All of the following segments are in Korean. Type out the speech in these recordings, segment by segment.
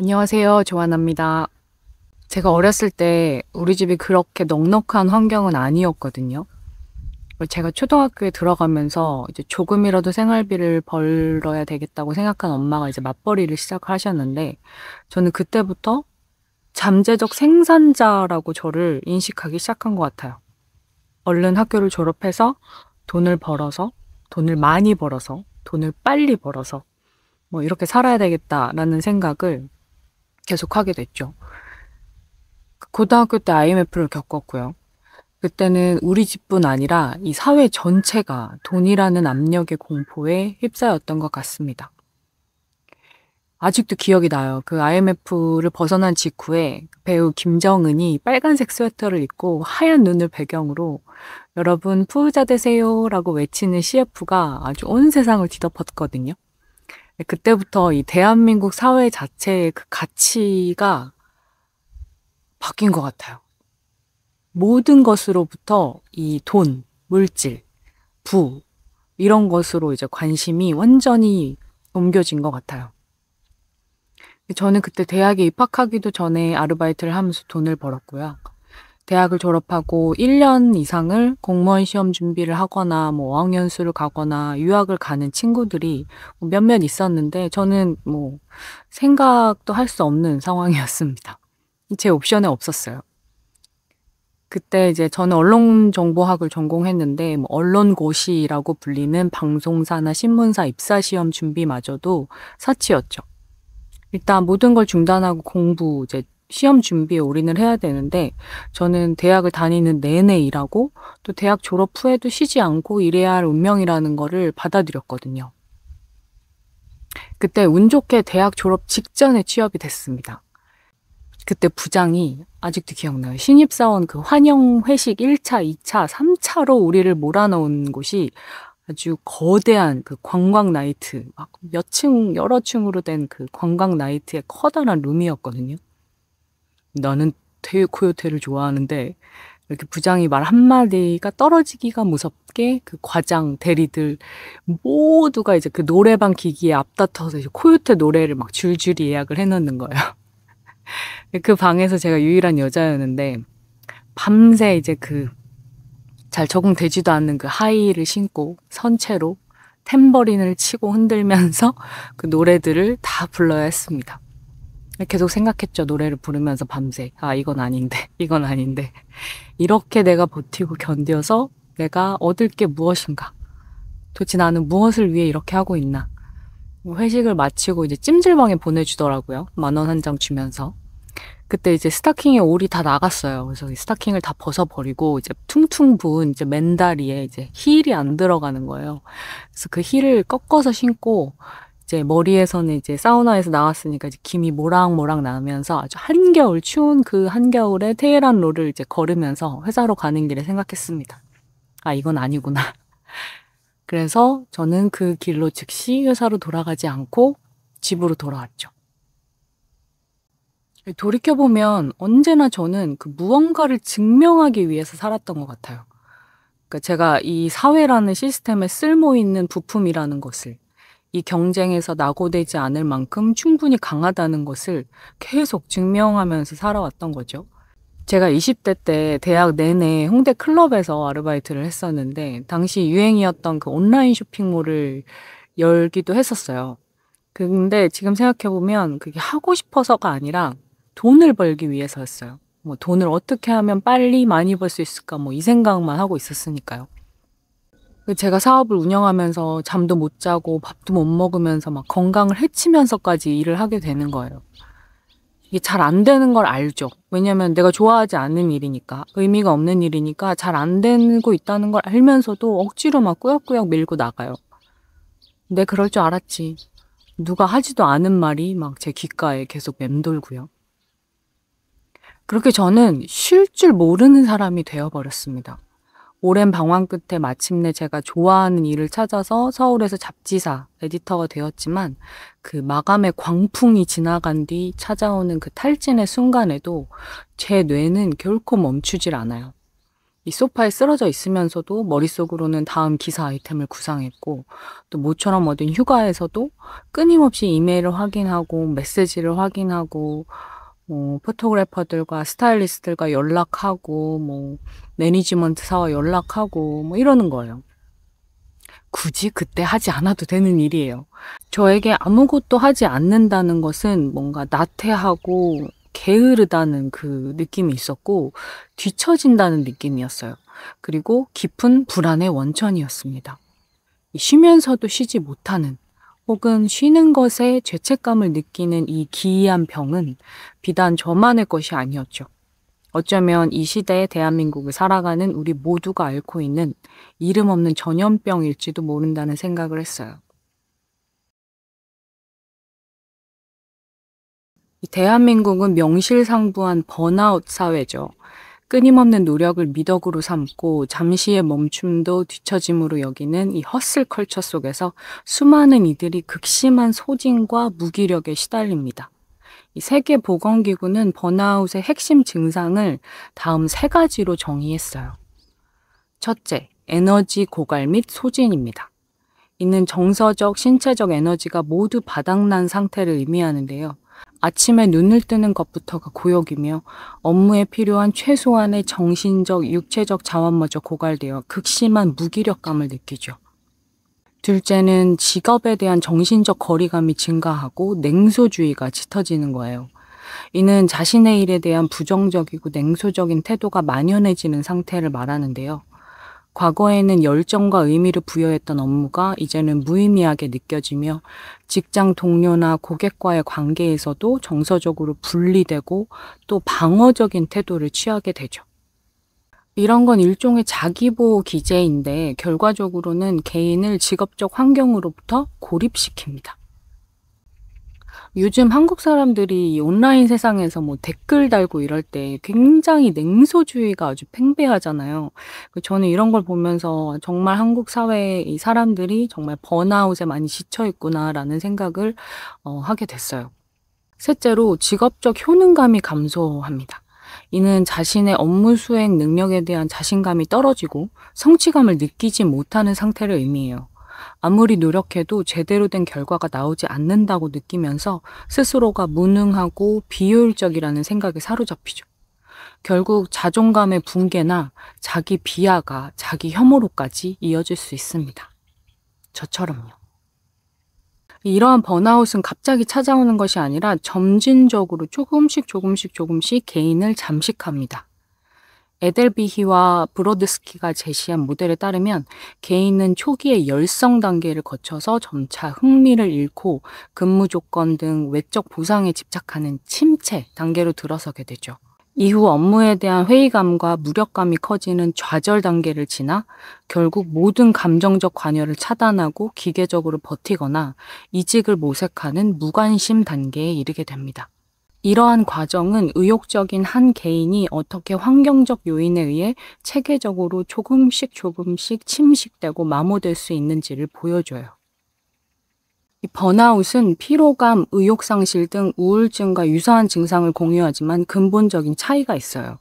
안녕하세요. 조하나입니다. 제가 어렸을 때 우리 집이 그렇게 넉넉한 환경은 아니었거든요. 제가 초등학교에 들어가면서 이제 조금이라도 생활비를 벌어야 되겠다고 생각한 엄마가 이제 맞벌이를 시작하셨는데, 저는 그때부터 잠재적 생산자라고 저를 인식하기 시작한 것 같아요. 얼른 학교를 졸업해서 돈을 벌어서, 돈을 많이 벌어서, 돈을 빨리 벌어서, 뭐 이렇게 살아야 되겠다라는 생각을 계속 하게 됐죠. 고등학교 때 IMF를 겪었고요. 그때는 우리 집뿐 아니라 이 사회 전체가 돈이라는 압력의 공포에 휩싸였던 것 같습니다. 아직도 기억이 나요. 그 IMF를 벗어난 직후에 배우 김정은이 빨간색 스웨터를 입고 하얀 눈을 배경으로 여러분 부자 되세요 라고 외치는 CF가 아주 온 세상을 뒤덮었거든요. 그때부터 이 대한민국 사회 자체의 그 가치가 바뀐 것 같아요. 모든 것으로부터 이 돈, 물질, 부, 이런 것으로 이제 관심이 완전히 옮겨진 것 같아요. 저는 그때 대학에 입학하기도 전에 아르바이트를 하면서 돈을 벌었고요. 대학을 졸업하고 1년 이상을 공무원 시험 준비를 하거나 뭐 어학연수를 가거나 유학을 가는 친구들이 몇몇 있었는데 저는 뭐 생각도 할 수 없는 상황이었습니다. 제 옵션에 없었어요. 그때 이제 저는 언론정보학을 전공했는데 뭐 언론고시라고 불리는 방송사나 신문사 입사시험 준비마저도 사치였죠. 일단 모든 걸 중단하고 공부, 이제 시험 준비에 올인을 해야 되는데 저는 대학을 다니는 내내 일하고 또 대학 졸업 후에도 쉬지 않고 일해야 할 운명이라는 거를 받아들였거든요. 그때 운 좋게 대학 졸업 직전에 취업이 됐습니다. 그때 부장이 아직도 기억나요. 신입사원 그 환영 회식 1차, 2차, 3차로 우리를 몰아넣은 곳이 아주 거대한 그 관광 나이트, 막 몇 층, 여러 층으로 된 그 관광 나이트의 커다란 룸이었거든요. 나는 코요테를 좋아하는데 이렇게 부장이 말 한마디가 떨어지기가 무섭게 그 과장, 대리들 모두가 이제 그 노래방 기기에 앞다퉈서 이제 코요테 노래를 막 줄줄이 예약을 해놓는 거예요. 그 방에서 제가 유일한 여자였는데 밤새 이제 그 잘 적응되지도 않는 그 하이힐을 신고 선체로 탬버린을 치고 흔들면서 그 노래들을 다 불러야 했습니다. 계속 생각했죠. 노래를 부르면서 밤새. 아, 이건 아닌데, 이건 아닌데. 이렇게 내가 버티고 견뎌서 내가 얻을 게 무엇인가? 도대체 나는 무엇을 위해 이렇게 하고 있나? 회식을 마치고 이제 찜질방에 보내주더라고요. 10,000원 한 장 주면서. 그때 이제 스타킹에 올이 다 나갔어요. 그래서 이 스타킹을 다 벗어버리고 이제 퉁퉁 부은 이제 맨다리에 이제 힐이 안 들어가는 거예요. 그래서 그 힐을 꺾어서 신고 이제 머리에서는 이제 사우나에서 나왔으니까 이제 김이 모락모락 나면서 아주 한겨울 추운 그 한겨울에 테헤란 로를 이제 걸으면서 회사로 가는 길에 생각했습니다. 아, 이건 아니구나. 그래서 저는 그 길로 즉시 회사로 돌아가지 않고 집으로 돌아왔죠. 돌이켜보면 언제나 저는 그 무언가를 증명하기 위해서 살았던 것 같아요. 그러니까 제가 이 사회라는 시스템에 쓸모 있는 부품이라는 것을, 이 경쟁에서 낙오되지 않을 만큼 충분히 강하다는 것을 계속 증명하면서 살아왔던 거죠. 제가 20대 때 대학 내내 홍대 클럽에서 아르바이트를 했었는데 당시 유행이었던 그 온라인 쇼핑몰을 열기도 했었어요. 근데 지금 생각해보면 그게 하고 싶어서가 아니라 돈을 벌기 위해서였어요. 뭐 돈을 어떻게 하면 빨리 많이 벌 수 있을까 뭐 이 생각만 하고 있었으니까요. 제가 사업을 운영하면서 잠도 못 자고 밥도 못 먹으면서 막 건강을 해치면서까지 일을 하게 되는 거예요. 이게 잘 안 되는 걸 알죠. 왜냐면 내가 좋아하지 않는 일이니까, 의미가 없는 일이니까 잘 안 되고 있다는 걸 알면서도 억지로 막 꾸역꾸역 밀고 나가요. 근데 그럴 줄 알았지. 누가 하지도 않은 말이 막 제 귓가에 계속 맴돌고요. 그렇게 저는 쉴 줄 모르는 사람이 되어버렸습니다. 오랜 방황 끝에 마침내 제가 좋아하는 일을 찾아서 서울에서 잡지사 에디터가 되었지만 그 마감의 광풍이 지나간 뒤 찾아오는 그 탈진의 순간에도 제 뇌는 결코 멈추질 않아요. 이 소파에 쓰러져 있으면서도 머릿속으로는 다음 기사 아이템을 구상했고, 또 모처럼 얻은 휴가에서도 끊임없이 이메일을 확인하고 메시지를 확인하고 포토그래퍼들과 스타일리스트들과 연락하고 매니지먼트사와 연락하고 이러는 거예요. 굳이 그때 하지 않아도 되는 일이에요. 저에게 아무것도 하지 않는다는 것은 뭔가 나태하고 게으르다는 그 느낌이 있었고 뒤처진다는 느낌이었어요. 그리고 깊은 불안의 원천이었습니다. 쉬면서도 쉬지 못하는 혹은 쉬는 것에 죄책감을 느끼는 이 기이한 병은 비단 저만의 것이 아니었죠. 어쩌면 이 시대의 대한민국을 살아가는 우리 모두가 앓고 있는 이름 없는 전염병일지도 모른다는 생각을 했어요. 이 대한민국은 명실상부한 번아웃 사회죠. 끊임없는 노력을 미덕으로 삼고 잠시의 멈춤도 뒤처짐으로 여기는 이 허슬 컬처 속에서 수많은 이들이 극심한 소진과 무기력에 시달립니다. 이 세계보건기구는 번아웃의 핵심 증상을 다음 3가지로 정의했어요. 첫째, 에너지 고갈 및 소진입니다. 이는 정서적, 신체적 에너지가 모두 바닥난 상태를 의미하는데요. 아침에 눈을 뜨는 것부터가 고역이며 업무에 필요한 최소한의 정신적, 육체적 자원마저 고갈되어 극심한 무기력감을 느끼죠. 둘째는 직업에 대한 정신적 거리감이 증가하고 냉소주의가 짙어지는 거예요. 이는 자신의 일에 대한 부정적이고 냉소적인 태도가 만연해지는 상태를 말하는데요. 과거에는 열정과 의미를 부여했던 업무가 이제는 무의미하게 느껴지며 직장 동료나 고객과의 관계에서도 정서적으로 분리되고 또 방어적인 태도를 취하게 되죠. 이런 건 일종의 자기보호 기제인데 결과적으로는 개인을 직업적 환경으로부터 고립시킵니다. 요즘 한국 사람들이 이 온라인 세상에서 댓글 달고 이럴 때 굉장히 냉소주의가 아주 팽배하잖아요. 저는 이런 걸 보면서 정말 한국 사회의 이 사람들이 정말 번아웃에 많이 지쳐 있구나라는 생각을 하게 됐어요. 셋째로 직업적 효능감이 감소합니다. 이는 자신의 업무 수행 능력에 대한 자신감이 떨어지고 성취감을 느끼지 못하는 상태를 의미해요. 아무리 노력해도 제대로 된 결과가 나오지 않는다고 느끼면서 스스로가 무능하고 비효율적이라는 생각에 사로잡히죠. 결국 자존감의 붕괴나 자기 비하가 자기 혐오로까지 이어질 수 있습니다. 저처럼요. 이러한 번아웃은 갑자기 찾아오는 것이 아니라 점진적으로 조금씩 개인을 잠식합니다. 에델비히와 브로드스키가 제시한 모델에 따르면 개인은 초기의 열성 단계를 거쳐서 점차 흥미를 잃고 근무 조건 등 외적 보상에 집착하는 침체 단계로 들어서게 되죠. 이후 업무에 대한 회의감과 무력감이 커지는 좌절 단계를 지나 결국 모든 감정적 관여를 차단하고 기계적으로 버티거나 이직을 모색하는 무관심 단계에 이르게 됩니다. 이러한 과정은 의욕적인 한 개인이 어떻게 환경적 요인에 의해 체계적으로 조금씩 침식되고 마모될 수 있는지를 보여줘요. 이 번아웃은 피로감, 의욕상실 등 우울증과 유사한 증상을 공유하지만 근본적인 차이가 있어요.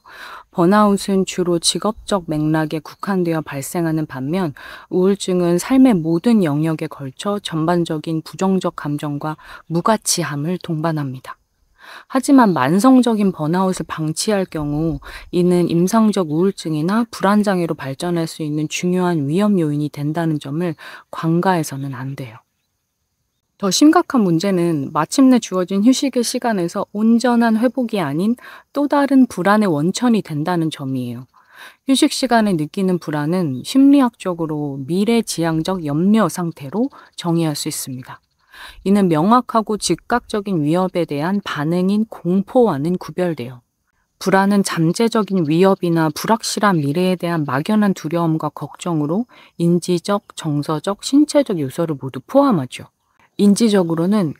번아웃은 주로 직업적 맥락에 국한되어 발생하는 반면 우울증은 삶의 모든 영역에 걸쳐 전반적인 부정적 감정과 무가치함을 동반합니다. 하지만 만성적인 번아웃을 방치할 경우 이는 임상적 우울증이나 불안장애로 발전할 수 있는 중요한 위험 요인이 된다는 점을 관가해서는 안 돼요. 더 심각한 문제는 마침내 주어진 휴식의 시간에서 온전한 회복이 아닌 또 다른 불안의 원천이 된다는 점이에요. 휴식 시간에 느끼는 불안은 심리학적으로 미래지향적 염려 상태로 정의할 수 있습니다. 이는 명확하고 즉각적인 위협에 대한 반응인 공포와는 구별돼요. 불안은 잠재적인 위협이나 불확실한 미래에 대한 막연한 두려움과 걱정으로 인지적, 정서적, 신체적 요소를 모두 포함하죠. 인지적으로는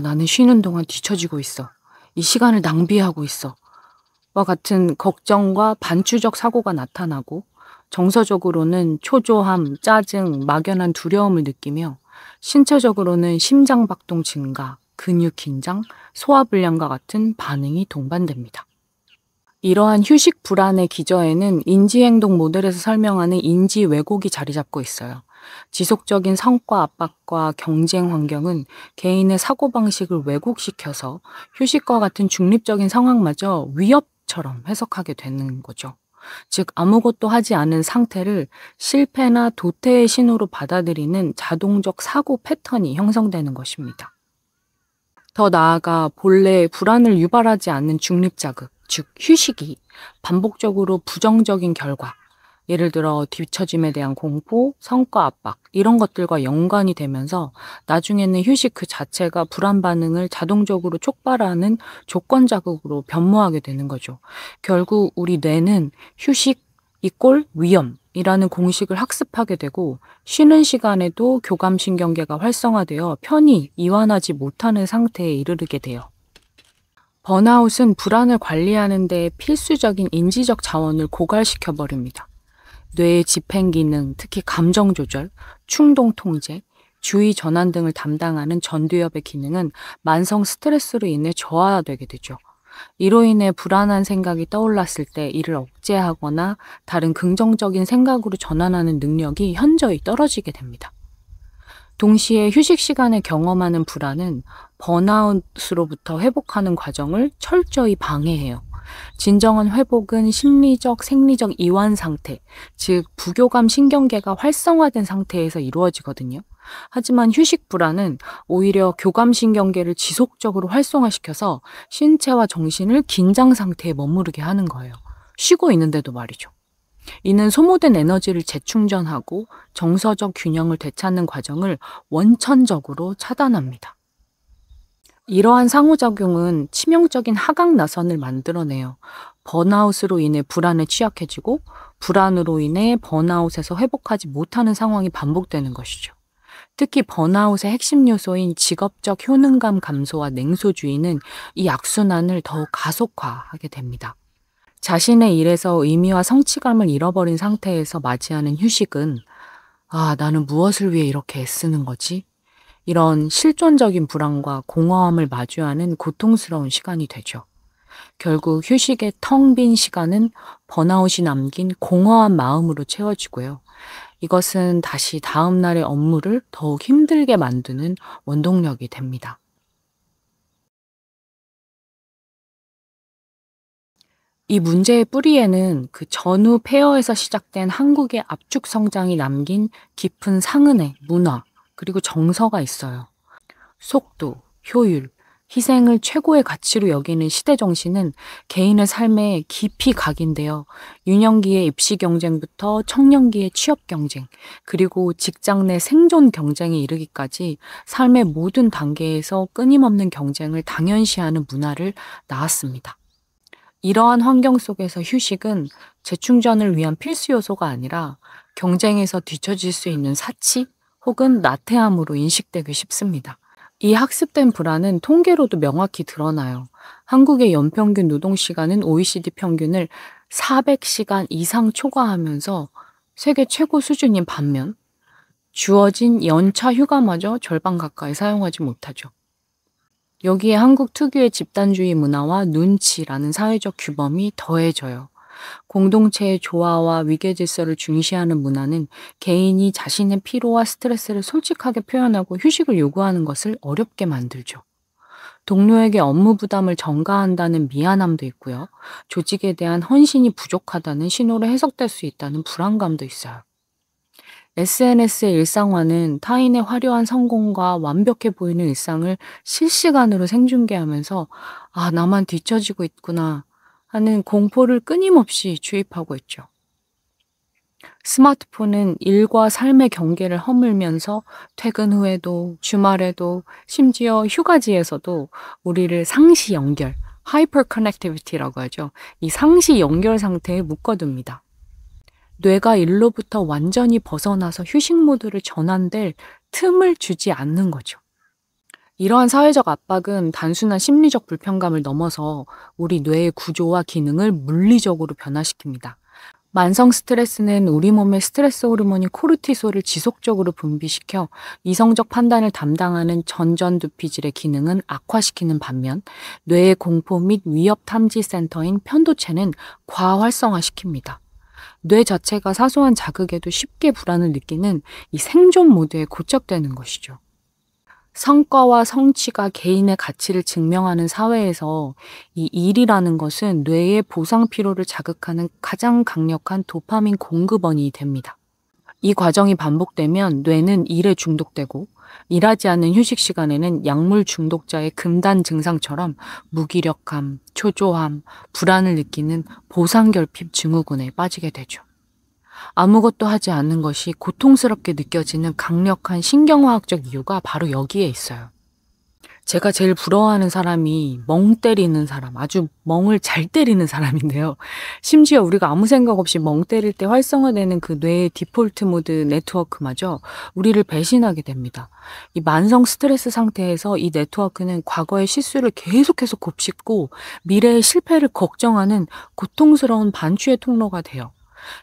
나는 쉬는 동안 뒤처지고 있어. 이 시간을 낭비하고 있어. 와 같은 걱정과 반추적 사고가 나타나고 정서적으로는 초조함, 짜증, 막연한 두려움을 느끼며 신체적으로는 심장박동 증가, 근육 긴장, 소화불량과 같은 반응이 동반됩니다. 이러한 휴식 불안의 기저에는 인지행동 모델에서 설명하는 인지 왜곡이 자리 잡고 있어요. 지속적인 성과 압박과 경쟁 환경은 개인의 사고방식을 왜곡시켜서 휴식과 같은 중립적인 상황마저 위협처럼 해석하게 되는 거죠. 즉, 아무것도 하지 않은 상태를 실패나 도태의 신호로 받아들이는 자동적 사고 패턴이 형성되는 것입니다. 더 나아가 본래 불안을 유발하지 않는 중립자극, 즉 휴식이 반복적으로 부정적인 결과, 예를 들어 뒤처짐에 대한 공포, 성과 압박 이런 것들과 연관이 되면서 나중에는 휴식 그 자체가 불안 반응을 자동적으로 촉발하는 조건 자극으로 변모하게 되는 거죠. 결국 우리 뇌는 휴식 이꼴 위험이라는 공식을 학습하게 되고 쉬는 시간에도 교감신경계가 활성화되어 편히 이완하지 못하는 상태에 이르게 돼요. 번아웃은 불안을 관리하는 데 필수적인 인지적 자원을 고갈시켜 버립니다. 뇌의 집행기능, 특히 감정 조절, 충동 통제, 주의 전환 등을 담당하는 전두엽의 기능은 만성 스트레스로 인해 저하되게 되죠. 이로 인해 불안한 생각이 떠올랐을 때 이를 억제하거나 다른 긍정적인 생각으로 전환하는 능력이 현저히 떨어지게 됩니다. 동시에 휴식 시간에 경험하는 불안은 번아웃으로부터 회복하는 과정을 철저히 방해해요. 진정한 회복은 심리적, 생리적 이완 상태, 즉 부교감 신경계가 활성화된 상태에서 이루어지거든요. 하지만 휴식 불안은 오히려 교감 신경계를 지속적으로 활성화시켜서 신체와 정신을 긴장 상태에 머무르게 하는 거예요. 쉬고 있는데도 말이죠. 이는 소모된 에너지를 재충전하고 정서적 균형을 되찾는 과정을 원천적으로 차단합니다. 이러한 상호작용은 치명적인 하강 나선을 만들어내요. 번아웃으로 인해 불안에 취약해지고 불안으로 인해 번아웃에서 회복하지 못하는 상황이 반복되는 것이죠. 특히 번아웃의 핵심 요소인 직업적 효능감 감소와 냉소주의는 이 악순환을 더욱 가속화하게 됩니다. 자신의 일에서 의미와 성취감을 잃어버린 상태에서 맞이하는 휴식은 나는 무엇을 위해 이렇게 애쓰는 거지? 이런 실존적인 불안과 공허함을 마주하는 고통스러운 시간이 되죠. 결국 휴식의 텅 빈 시간은 번아웃이 남긴 공허한 마음으로 채워지고요. 이것은 다시 다음 날의 업무를 더욱 힘들게 만드는 원동력이 됩니다. 이 문제의 뿌리에는 그 전후 폐허에서 시작된 한국의 압축 성장이 남긴 깊은 상흔의 문화, 그리고 정서가 있어요. 속도, 효율, 희생을 최고의 가치로 여기는 시대 정신은 개인의 삶에 깊이 각인되어 유년기의 입시 경쟁부터 청년기의 취업 경쟁, 그리고 직장 내 생존 경쟁에 이르기까지 삶의 모든 단계에서 끊임없는 경쟁을 당연시하는 문화를 낳았습니다. 이러한 환경 속에서 휴식은 재충전을 위한 필수 요소가 아니라 경쟁에서 뒤처질 수 있는 사치 혹은 나태함으로 인식되기 쉽습니다. 이 학습된 불안은 통계로도 명확히 드러나요. 한국의 연평균 노동시간은 OECD 평균을 400시간 이상 초과하면서 세계 최고 수준인 반면 주어진 연차 휴가마저 절반 가까이 사용하지 못하죠. 여기에 한국 특유의 집단주의 문화와 눈치라는 사회적 규범이 더해져요. 공동체의 조화와 위계 질서를 중시하는 문화는 개인이 자신의 피로와 스트레스를 솔직하게 표현하고 휴식을 요구하는 것을 어렵게 만들죠. 동료에게 업무 부담을 전가한다는 미안함도 있고요. 조직에 대한 헌신이 부족하다는 신호로 해석될 수 있다는 불안감도 있어요. SNS의 일상화는 타인의 화려한 성공과 완벽해 보이는 일상을 실시간으로 생중계하면서 나만 뒤처지고 있구나 하는 공포를 끊임없이 주입하고 있죠. 스마트폰은 일과 삶의 경계를 허물면서 퇴근 후에도 주말에도 심지어 휴가지에서도 우리를 상시 연결, 하이퍼 커넥티비티라고 하죠. 이 상시 연결 상태에 묶어둡니다. 뇌가 일로부터 완전히 벗어나서 휴식 모드를 전환될 틈을 주지 않는 거죠. 이러한 사회적 압박은 단순한 심리적 불편감을 넘어서 우리 뇌의 구조와 기능을 물리적으로 변화시킵니다. 만성 스트레스는 우리 몸의 스트레스 호르몬인 코르티솔을 지속적으로 분비시켜 이성적 판단을 담당하는 전전두피질의 기능은 악화시키는 반면 뇌의 공포 및 위협 탐지 센터인 편도체는 과활성화시킵니다. 뇌 자체가 사소한 자극에도 쉽게 불안을 느끼는 이 생존 모드에 고착되는 것이죠. 성과와 성취가 개인의 가치를 증명하는 사회에서 이 일이라는 것은 뇌의 보상 피로를 자극하는 가장 강력한 도파민 공급원이 됩니다. 이 과정이 반복되면 뇌는 일에 중독되고 일하지 않는 휴식 시간에는 약물 중독자의 금단 증상처럼 무기력함, 초조함, 불안을 느끼는 보상결핍 증후군에 빠지게 되죠. 아무것도 하지 않는 것이 고통스럽게 느껴지는 강력한 신경화학적 이유가 바로 여기에 있어요. 제가 제일 부러워하는 사람이 멍 때리는 사람, 아주 멍을 잘 때리는 사람인데요. 심지어 우리가 아무 생각 없이 멍 때릴 때 활성화되는 그 뇌의 디폴트 모드 네트워크마저 우리를 배신하게 됩니다. 이 만성 스트레스 상태에서 이 네트워크는 과거의 실수를 계속해서 곱씹고 미래의 실패를 걱정하는 고통스러운 반추의 통로가 돼요.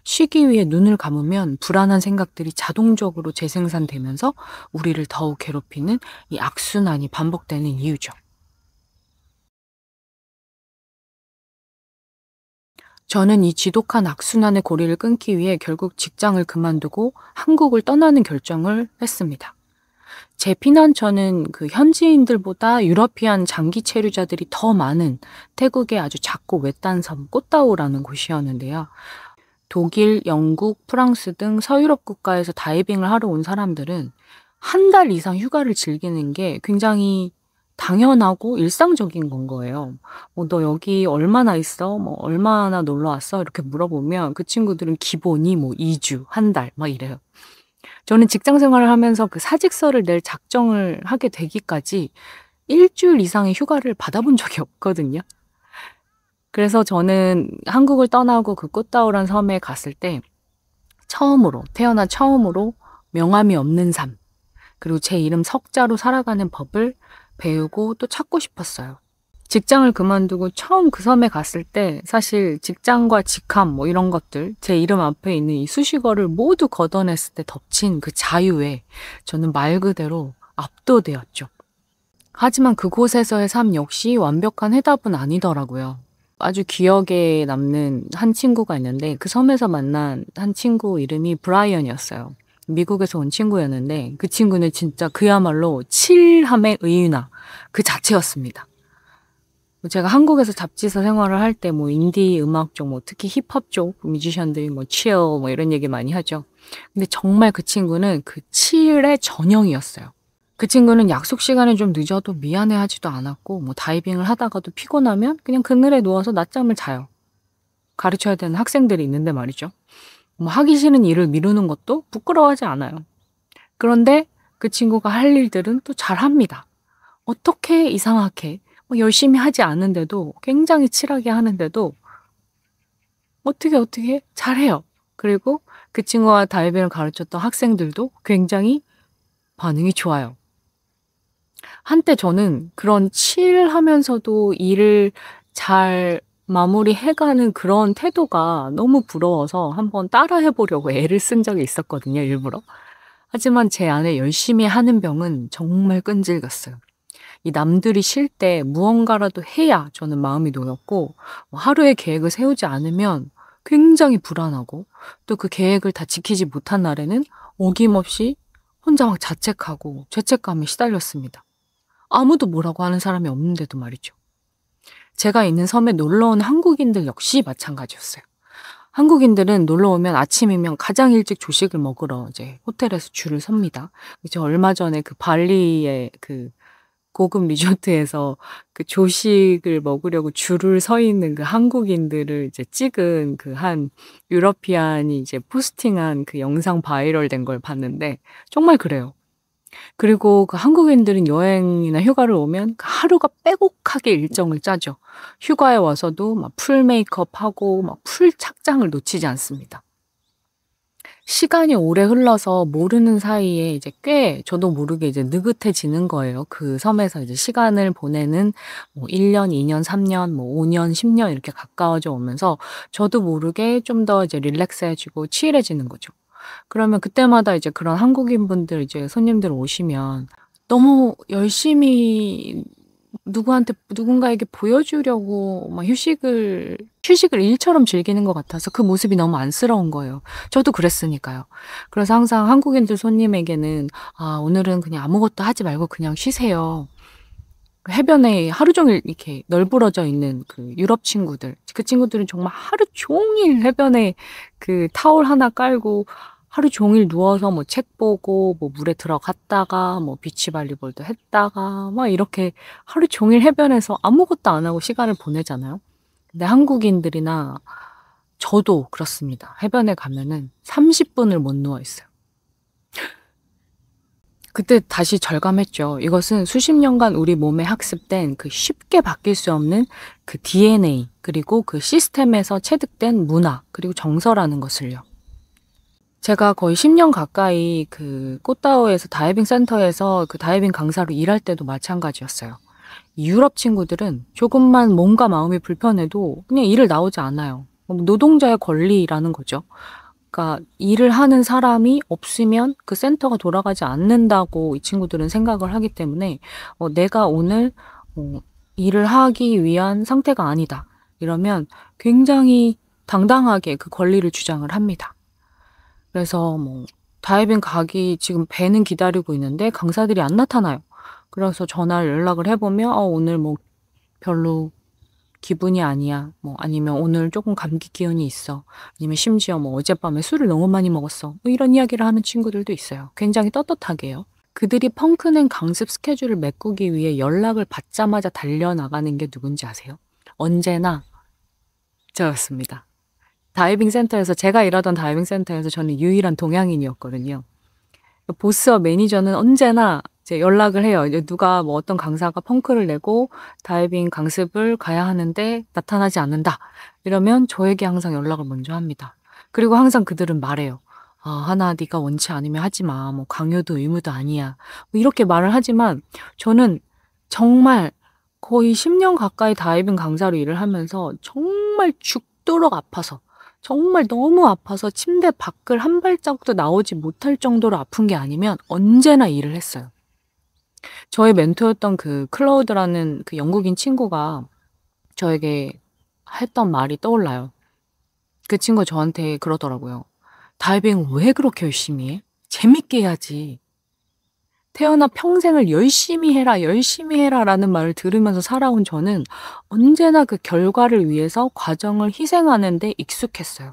쉬기 위해 눈을 감으면 불안한 생각들이 자동적으로 재생산되면서 우리를 더욱 괴롭히는 이 악순환이 반복되는 이유죠. 저는 이 지독한 악순환의 고리를 끊기 위해 결국 직장을 그만두고 한국을 떠나는 결정을 했습니다. 제 피난처는 그 현지인들보다 유러피안 장기 체류자들이 더 많은 태국의 아주 작고 외딴 섬 꽃다우라는 곳이었는데요. 독일, 영국, 프랑스 등 서유럽 국가에서 다이빙을 하러 온 사람들은 한 달 이상 휴가를 즐기는 게 굉장히 당연하고 일상적인 건 거예요. 너 여기 얼마나 있어? 얼마나 놀러 왔어? 이렇게 물어보면 그 친구들은 기본이 2주, 한 달, 막 이래요. 저는 직장 생활을 하면서 그 사직서를 낼 작정을 하게 되기까지 일주일 이상의 휴가를 받아본 적이 없거든요. 그래서 저는 한국을 떠나고 그 꽃다우란 섬에 갔을 때 태어나 처음으로 명함이 없는 삶, 그리고 제 이름 석자로 살아가는 법을 배우고 또 찾고 싶었어요. 직장을 그만두고 처음 그 섬에 갔을 때 사실 직장과 직함 이런 것들, 제 이름 앞에 있는 이 수식어를 모두 걷어냈을 때 덮친 그 자유에 저는 말 그대로 압도되었죠. 하지만 그곳에서의 삶 역시 완벽한 해답은 아니더라고요. 아주 기억에 남는 한 친구가 있는데 그 섬에서 만난 한 친구 이름이 브라이언이었어요. 미국에서 온 친구였는데 그 친구는 진짜 그야말로 칠함의 의인화 그 자체였습니다. 제가 한국에서 잡지사 생활을 할 때 인디 음악 쪽, 특히 힙합 쪽 뮤지션들이 치어 이런 얘기 많이 하죠. 근데 정말 그 친구는 그 칠의 전형이었어요. 그 친구는 약속 시간에 좀 늦어도 미안해하지도 않았고 다이빙을 하다가도 피곤하면 그냥 그늘에 누워서 낮잠을 자요. 가르쳐야 되는 학생들이 있는데 말이죠. 하기 싫은 일을 미루는 것도 부끄러워하지 않아요. 그런데 그 친구가 할 일들은 또 잘합니다. 어떻게 이상하게 열심히 하지 않는데도 굉장히 칠하게 하는데도 어떻게 잘해요. 그리고 그 친구가 다이빙을 가르쳤던 학생들도 굉장히 반응이 좋아요. 한때 저는 그런 칠하면서도 일을 잘 마무리해가는 그런 태도가 너무 부러워서 한번 따라해보려고 애를 쓴 적이 있었거든요, 일부러. 하지만 제 안에 열심히 하는 병은 정말 끈질겼어요. 이 남들이 쉴 때 무언가라도 해야 저는 마음이 놓였고 하루의 계획을 세우지 않으면 굉장히 불안하고 또 그 계획을 다 지키지 못한 날에는 어김없이 혼자 막 자책하고 죄책감에 시달렸습니다. 아무도 뭐라고 하는 사람이 없는데도 말이죠. 제가 있는 섬에 놀러온 한국인들 역시 마찬가지였어요. 한국인들은 놀러 오면 아침이면 가장 일찍 조식을 먹으러 이제 호텔에서 줄을 섭니다. 이제 얼마 전에 그 발리의 그 고급 리조트에서 그 조식을 먹으려고 줄을 서 있는 그 한국인들을 이제 찍은 그 한 유러피안이 이제 포스팅한 그 영상 바이럴 된 걸 봤는데 정말 그래요. 그리고 그 한국인들은 여행이나 휴가를 오면 하루가 빼곡하게 일정을 짜죠. 휴가에 와서도 막 풀 메이크업하고 막 풀 착장을 놓치지 않습니다. 시간이 오래 흘러서 모르는 사이에 이제 꽤 저도 모르게 이제 느긋해지는 거예요. 그 섬에서 이제 시간을 보내는 뭐 1 년, 2 년, 3 년, 뭐 5 년, 10년 이렇게 가까워져 오면서 저도 모르게 좀 더 이제 릴렉스해지고 치일해지는 거죠. 그러면 그때마다 이제 그런 한국인분들 이제 손님들 오시면 너무 열심히 누군가에게 보여주려고 막 휴식을 일처럼 즐기는 것 같아서 그 모습이 너무 안쓰러운 거예요. 저도 그랬으니까요. 그래서 항상 한국인들 손님에게는 "아 오늘은 그냥 아무것도 하지 말고 그냥 쉬세요." 해변에 하루 종일 이렇게 널브러져 있는 그 유럽 친구들, 그 친구들은 정말 하루 종일 해변에 그 타올 하나 깔고 하루 종일 누워서 뭐 책 보고 뭐 물에 들어갔다가 뭐 비치 발리볼도 했다가 막 이렇게 하루 종일 해변에서 아무것도 안 하고 시간을 보내잖아요. 근데 한국인들이나 저도 그렇습니다. 해변에 가면은 30 분을 못 누워 있어요. 그때 다시 절감했죠. 이것은 수십 년간 우리 몸에 학습된 그 쉽게 바뀔 수 없는 그 DNA, 그리고 그 시스템에서 체득된 문화, 그리고 정서라는 것을요. 제가 거의 10년 가까이 그 꽃다우에서 다이빙 센터에서 그 다이빙 강사로 일할 때도 마찬가지였어요. 이 유럽 친구들은 조금만 몸과 마음이 불편해도 그냥 일을 나오지 않아요. 노동자의 권리라는 거죠. 그러니까 일을 하는 사람이 없으면 그 센터가 돌아가지 않는다고 이 친구들은 생각을 하기 때문에 내가 오늘 일을 하기 위한 상태가 아니다, 이러면 굉장히 당당하게 그 권리를 주장을 합니다. 그래서 뭐 다이빙 가기 지금 배는 기다리고 있는데 강사들이 안 나타나요. 그래서 전화를 연락을 해보면 오늘 뭐 별로 기분이 아니야. 뭐 아니면 오늘 조금 감기 기운이 있어. 아니면 심지어 뭐 어젯밤에 술을 너무 많이 먹었어. 뭐 이런 이야기를 하는 친구들도 있어요. 굉장히 떳떳하게요. 그들이 펑크낸 강습 스케줄을 메꾸기 위해 연락을 받자마자 달려나가는 게 누군지 아세요? 언제나 저였습니다. 다이빙 센터에서, 제가 일하던 다이빙 센터에서 저는 유일한 동양인이었거든요. 보스와 매니저는 언제나 이제 연락을 해요. 이제 누가 뭐 어떤 강사가 펑크를 내고 다이빙 강습을 가야 하는데 나타나지 않는다, 이러면 저에게 항상 연락을 먼저 합니다. 그리고 항상 그들은 말해요. 하나 네가 원치 않으면 하지 마. 뭐 강요도 의무도 아니야. 뭐 이렇게 말을 하지만 저는 정말 거의 10년 가까이 다이빙 강사로 일을 하면서 정말 죽도록 아파서, 정말 너무 아파서 침대 밖을 한 발자국도 나오지 못할 정도로 아픈 게 아니면 언제나 일을 했어요. 저의 멘토였던 그 클라우드라는 그 영국인 친구가 저에게 했던 말이 떠올라요. 그 친구가 저한테 그러더라고요. 다이빙 왜 그렇게 열심히 해? 재밌게 해야지. 태어나 평생을 열심히 해라, 열심히 해라 라는 말을 들으면서 살아온 저는 언제나 그 결과를 위해서 과정을 희생하는 데 익숙했어요.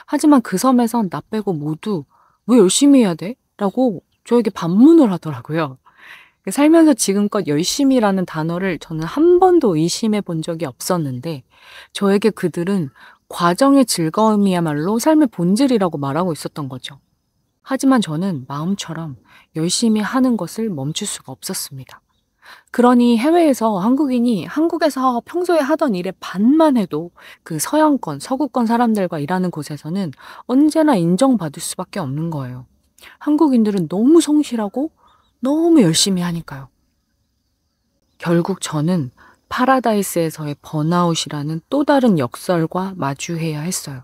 하지만 그 섬에선 나 빼고 모두 왜 열심히 해야 돼? 라고 저에게 반문을 하더라고요. 살면서 지금껏 열심히라는 단어를 저는 한 번도 의심해 본 적이 없었는데 저에게 그들은 과정의 즐거움이야말로 삶의 본질이라고 말하고 있었던 거죠. 하지만 저는 마음처럼 열심히 하는 것을 멈출 수가 없었습니다. 그러니 해외에서 한국인이 한국에서 평소에 하던 일의 반만 해도 그 서양권, 서구권 사람들과 일하는 곳에서는 언제나 인정받을 수밖에 없는 거예요. 한국인들은 너무 성실하고 너무 열심히 하니까요. 결국 저는 파라다이스에서의 번아웃이라는 또 다른 역설과 마주해야 했어요.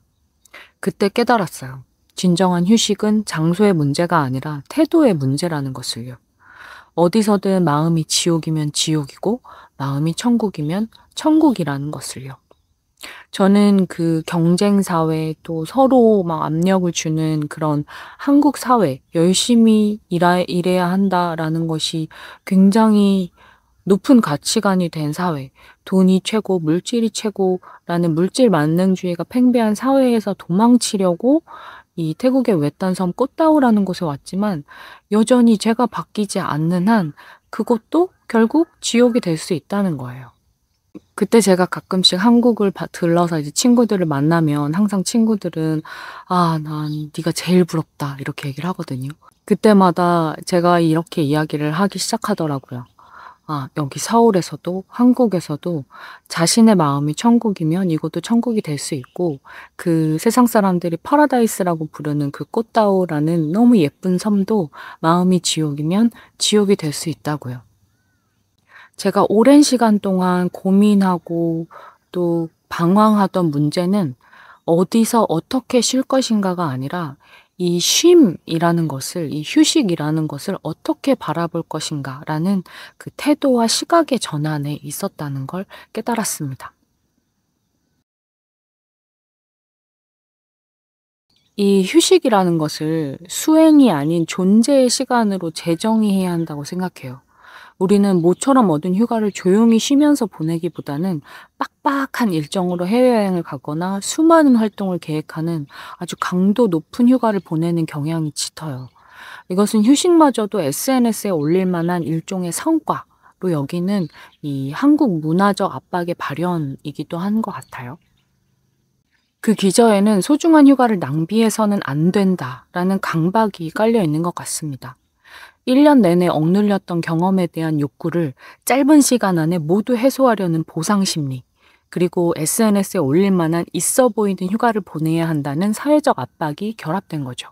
그때 깨달았어요. 진정한 휴식은 장소의 문제가 아니라 태도의 문제라는 것을요. 어디서든 마음이 지옥이면 지옥이고 마음이 천국이면 천국이라는 것을요. 저는 그 경쟁 사회, 또 서로 막 압력을 주는 그런 한국 사회, 열심히 일해야 한다라는 것이 굉장히 높은 가치관이 된 사회, 돈이 최고, 물질이 최고라는 물질 만능주의가 팽배한 사회에서 도망치려고 이 태국의 외딴 섬 꽃다우라는 곳에 왔지만 여전히 제가 바뀌지 않는 한 그것도 결국 지옥이 될 수 있다는 거예요. 그때 제가 가끔씩 한국을 들러서 이제 친구들을 만나면 항상 친구들은 난 네가 제일 부럽다 이렇게 얘기를 하거든요. 그때마다 제가 이렇게 이야기를 하기 시작하더라고요. 여기 서울에서도 한국에서도 자신의 마음이 천국이면 이것도 천국이 될 수 있고 그 세상 사람들이 파라다이스라고 부르는 그 꽃다오라는 너무 예쁜 섬도 마음이 지옥이면 지옥이 될 수 있다고요. 제가 오랜 시간 동안 고민하고 또 방황하던 문제는 어디서 어떻게 쉴 것인가가 아니라 이 쉼이라는 것을, 이 휴식이라는 것을 어떻게 바라볼 것인가라는 그 태도와 시각의 전환에 있었다는 걸 깨달았습니다. 이 휴식이라는 것을 수행이 아닌 존재의 시간으로 재정의해야 한다고 생각해요. 우리는 모처럼 얻은 휴가를 조용히 쉬면서 보내기보다는 빡빡한 일정으로 해외여행을 가거나 수많은 활동을 계획하는 아주 강도 높은 휴가를 보내는 경향이 짙어요. 이것은 휴식마저도 SNS에 올릴 만한 일종의 성과로 여기는 이 한국 문화적 압박의 발현이기도 한 것 같아요. 그 기저에는 소중한 휴가를 낭비해서는 안 된다라는 강박이 깔려 있는 것 같습니다. 1년 내내 억눌렸던 경험에 대한 욕구를 짧은 시간 안에 모두 해소하려는 보상 심리, 그리고 SNS에 올릴 만한 있어 보이는 휴가를 보내야 한다는 사회적 압박이 결합된 거죠.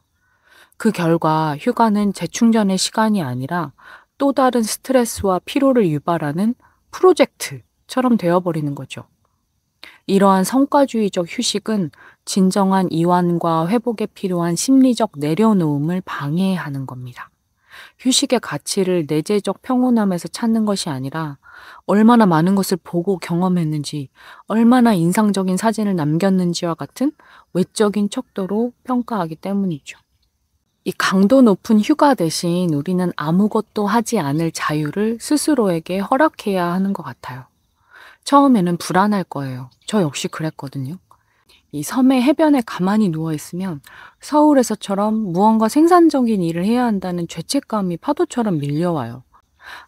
그 결과 휴가는 재충전의 시간이 아니라 또 다른 스트레스와 피로를 유발하는 프로젝트처럼 되어버리는 거죠. 이러한 성과주의적 휴식은 진정한 이완과 회복에 필요한 심리적 내려놓음을 방해하는 겁니다. 휴식의 가치를 내재적 평온함에서 찾는 것이 아니라 얼마나 많은 것을 보고 경험했는지, 얼마나 인상적인 사진을 남겼는지와 같은 외적인 척도로 평가하기 때문이죠. 이 강도 높은 휴가 대신 우리는 아무것도 하지 않을 자유를 스스로에게 허락해야 하는 것 같아요. 처음에는 불안할 거예요. 저 역시 그랬거든요. 이 섬의 해변에 가만히 누워있으면 서울에서처럼 무언가 생산적인 일을 해야 한다는 죄책감이 파도처럼 밀려와요.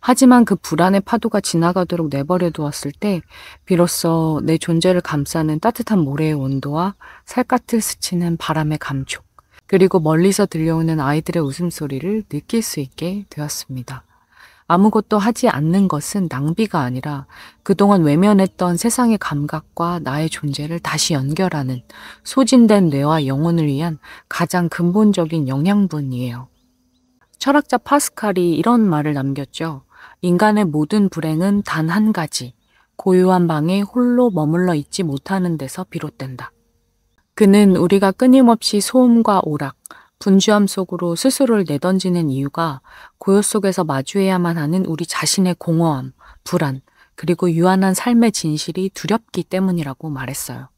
하지만 그 불안의 파도가 지나가도록 내버려 두었을 때 비로소 내 존재를 감싸는 따뜻한 모래의 온도와 살갗을 스치는 바람의 감촉, 그리고 멀리서 들려오는 아이들의 웃음소리를 느낄 수 있게 되었습니다. 아무것도 하지 않는 것은 낭비가 아니라 그동안 외면했던 세상의 감각과 나의 존재를 다시 연결하는 소진된 뇌와 영혼을 위한 가장 근본적인 영양분이에요. 철학자 파스칼이 이런 말을 남겼죠. 인간의 모든 불행은 단 한 가지, 고요한 방에 홀로 머물러 있지 못하는 데서 비롯된다. 그는 우리가 끊임없이 소음과 오락, 분주함 속으로 스스로를 내던지는 이유가 고요 속에서 마주해야만 하는 우리 자신의 공허함, 불안, 그리고 유한한 삶의 진실이 두렵기 때문이라고 말했어요.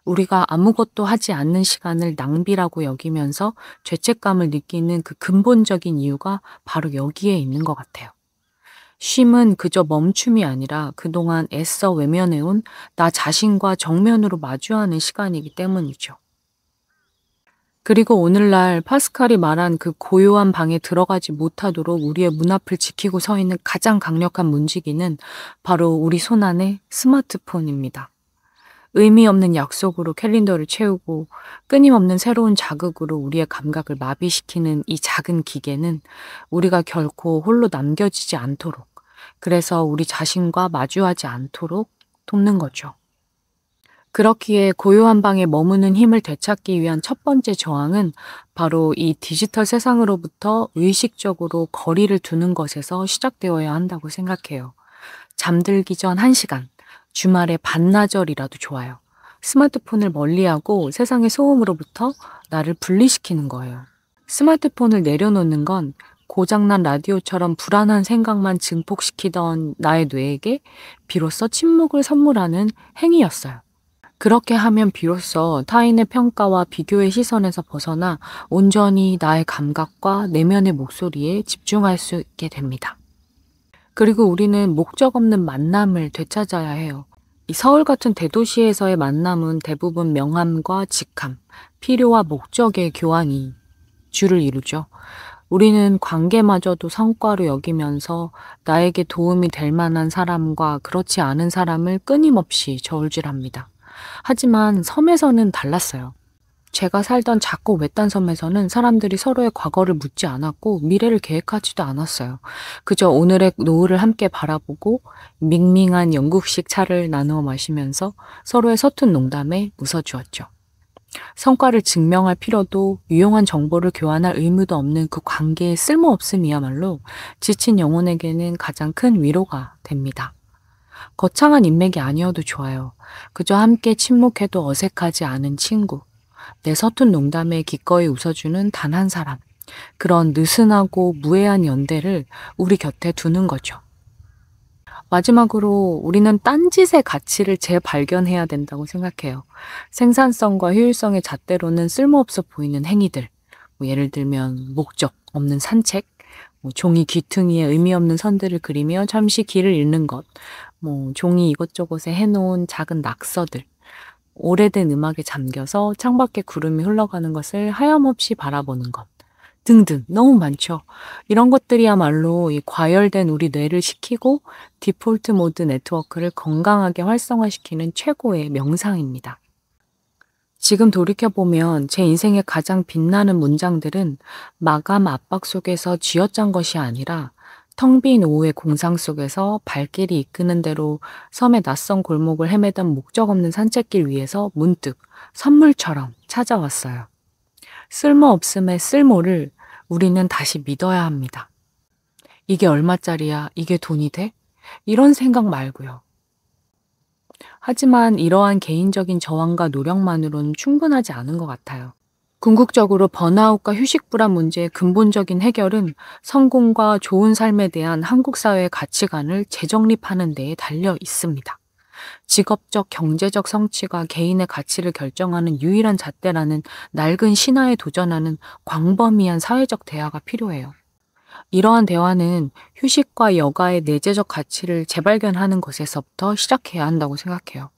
우리가 아무것도 하지 않는 시간을 낭비라고 여기면서 죄책감을 느끼는 그 근본적인 이유가 바로 여기에 있는 것 같아요. 쉼은 그저 멈춤이 아니라 그동안 애써 외면해온 나 자신과 정면으로 마주하는 시간이기 때문이죠. 그리고 오늘날 파스칼이 말한 그 고요한 방에 들어가지 못하도록 우리의 문 앞을 지키고 서 있는 가장 강력한 문지기는 바로 우리 손안의 스마트폰입니다. 의미 없는 약속으로 캘린더를 채우고 끊임없는 새로운 자극으로 우리의 감각을 마비시키는 이 작은 기계는 우리가 결코 홀로 남겨지지 않도록, 그래서 우리 자신과 마주하지 않도록 돕는 거죠. 그렇기에 고요한 방에 머무는 힘을 되찾기 위한 첫 번째 저항은 바로 이 디지털 세상으로부터 의식적으로 거리를 두는 것에서 시작되어야 한다고 생각해요. 잠들기 전 1시간, 주말에 반나절이라도 좋아요. 스마트폰을 멀리하고 세상의 소음으로부터 나를 분리시키는 거예요. 스마트폰을 내려놓는 건 고장난 라디오처럼 불안한 생각만 증폭시키던 나의 뇌에게 비로소 침묵을 선물하는 행위였어요. 그렇게 하면 비로소 타인의 평가와 비교의 시선에서 벗어나 온전히 나의 감각과 내면의 목소리에 집중할 수 있게 됩니다. 그리고 우리는 목적 없는 만남을 되찾아야 해요. 이 서울 같은 대도시에서의 만남은 대부분 명함과 직함, 필요와 목적의 교환이 주를 이루죠. 우리는 관계마저도 성과로 여기면서 나에게 도움이 될 만한 사람과 그렇지 않은 사람을 끊임없이 저울질합니다. 하지만 섬에서는 달랐어요. 제가 살던 작고 외딴 섬에서는 사람들이 서로의 과거를 묻지 않았고 미래를 계획하지도 않았어요. 그저 오늘의 노을을 함께 바라보고 밍밍한 영국식 차를 나누어 마시면서 서로의 서툰 농담에 웃어주었죠. 성과를 증명할 필요도 유용한 정보를 교환할 의무도 없는 그 관계의 쓸모없음이야말로 지친 영혼에게는 가장 큰 위로가 됩니다. 거창한 인맥이 아니어도 좋아요. 그저 함께 침묵해도 어색하지 않은 친구. 내 서툰 농담에 기꺼이 웃어주는 단 한 사람. 그런 느슨하고 무해한 연대를 우리 곁에 두는 거죠. 마지막으로 우리는 딴짓의 가치를 재발견해야 된다고 생각해요. 생산성과 효율성의 잣대로는 쓸모없어 보이는 행위들. 예를 들면 목적 없는 산책, 종이 귀퉁이에 의미 없는 선들을 그리며 잠시 길을 잃는 것, 종이 이것저것에 해놓은 작은 낙서들, 오래된 음악에 잠겨서 창밖에 구름이 흘러가는 것을 하염없이 바라보는 것 등등 너무 많죠. 이런 것들이야말로 이 과열된 우리 뇌를 식히고 디폴트 모드 네트워크를 건강하게 활성화시키는 최고의 명상입니다. 지금 돌이켜보면 제 인생의 가장 빛나는 문장들은 마감 압박 속에서 쥐어짠 것이 아니라 텅 빈 오후의 공상 속에서 발길이 이끄는 대로 섬의 낯선 골목을 헤매던 목적 없는 산책길 위에서 문득 선물처럼 찾아왔어요. 쓸모없음의 쓸모를 우리는 다시 믿어야 합니다. 이게 얼마짜리야? 이게 돈이 돼? 이런 생각 말고요. 하지만 이러한 개인적인 저항과 노력만으로는 충분하지 않은 것 같아요. 궁극적으로 번아웃과 휴식 불안 문제의 근본적인 해결은 성공과 좋은 삶에 대한 한국 사회의 가치관을 재정립하는 데에 달려 있습니다. 직업적, 경제적 성취가 개인의 가치를 결정하는 유일한 잣대라는 낡은 신화에 도전하는 광범위한 사회적 대화가 필요해요. 이러한 대화는 휴식과 여가의 내재적 가치를 재발견하는 것에서부터 시작해야 한다고 생각해요.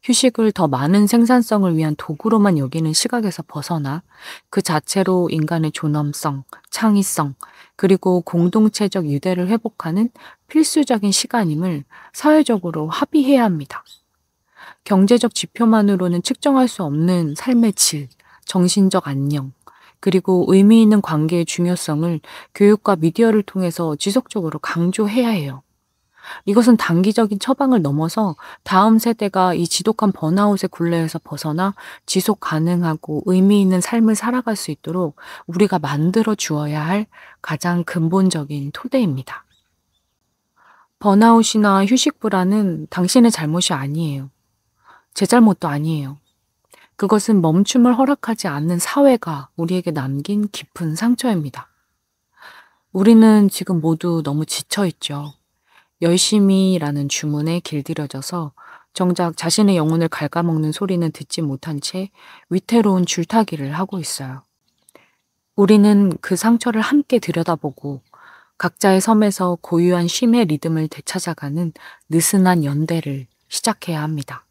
휴식을 더 많은 생산성을 위한 도구로만 여기는 시각에서 벗어나 그 자체로 인간의 존엄성, 창의성, 그리고 공동체적 유대를 회복하는 필수적인 시간임을 사회적으로 합의해야 합니다. 경제적 지표만으로는 측정할 수 없는 삶의 질, 정신적 안녕, 그리고 의미 있는 관계의 중요성을 교육과 미디어를 통해서 지속적으로 강조해야 해요. 이것은 단기적인 처방을 넘어서 다음 세대가 이 지독한 번아웃의 굴레에서 벗어나 지속 가능하고 의미 있는 삶을 살아갈 수 있도록 우리가 만들어 주어야 할 가장 근본적인 토대입니다. 번아웃이나 휴식 불안은 당신의 잘못이 아니에요. 제 잘못도 아니에요. 그것은 멈춤을 허락하지 않는 사회가 우리에게 남긴 깊은 상처입니다. 우리는 지금 모두 너무 지쳐있죠. 열심히라는 주문에 길들여져서 정작 자신의 영혼을 갉아먹는 소리는 듣지 못한 채 위태로운 줄타기를 하고 있어요. 우리는 그 상처를 함께 들여다보고 각자의 섬에서 고유한 쉼의 리듬을 되찾아가는 느슨한 연대를 시작해야 합니다.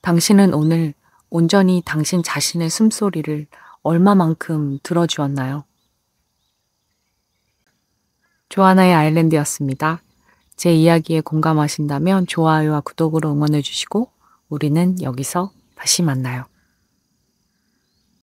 당신은 오늘 온전히 당신 자신의 숨소리를 얼마만큼 들어주었나요? 조하나의 아일랜드였습니다. 제 이야기에 공감하신다면 좋아요와 구독으로 응원해주시고 우리는 여기서 다시 만나요.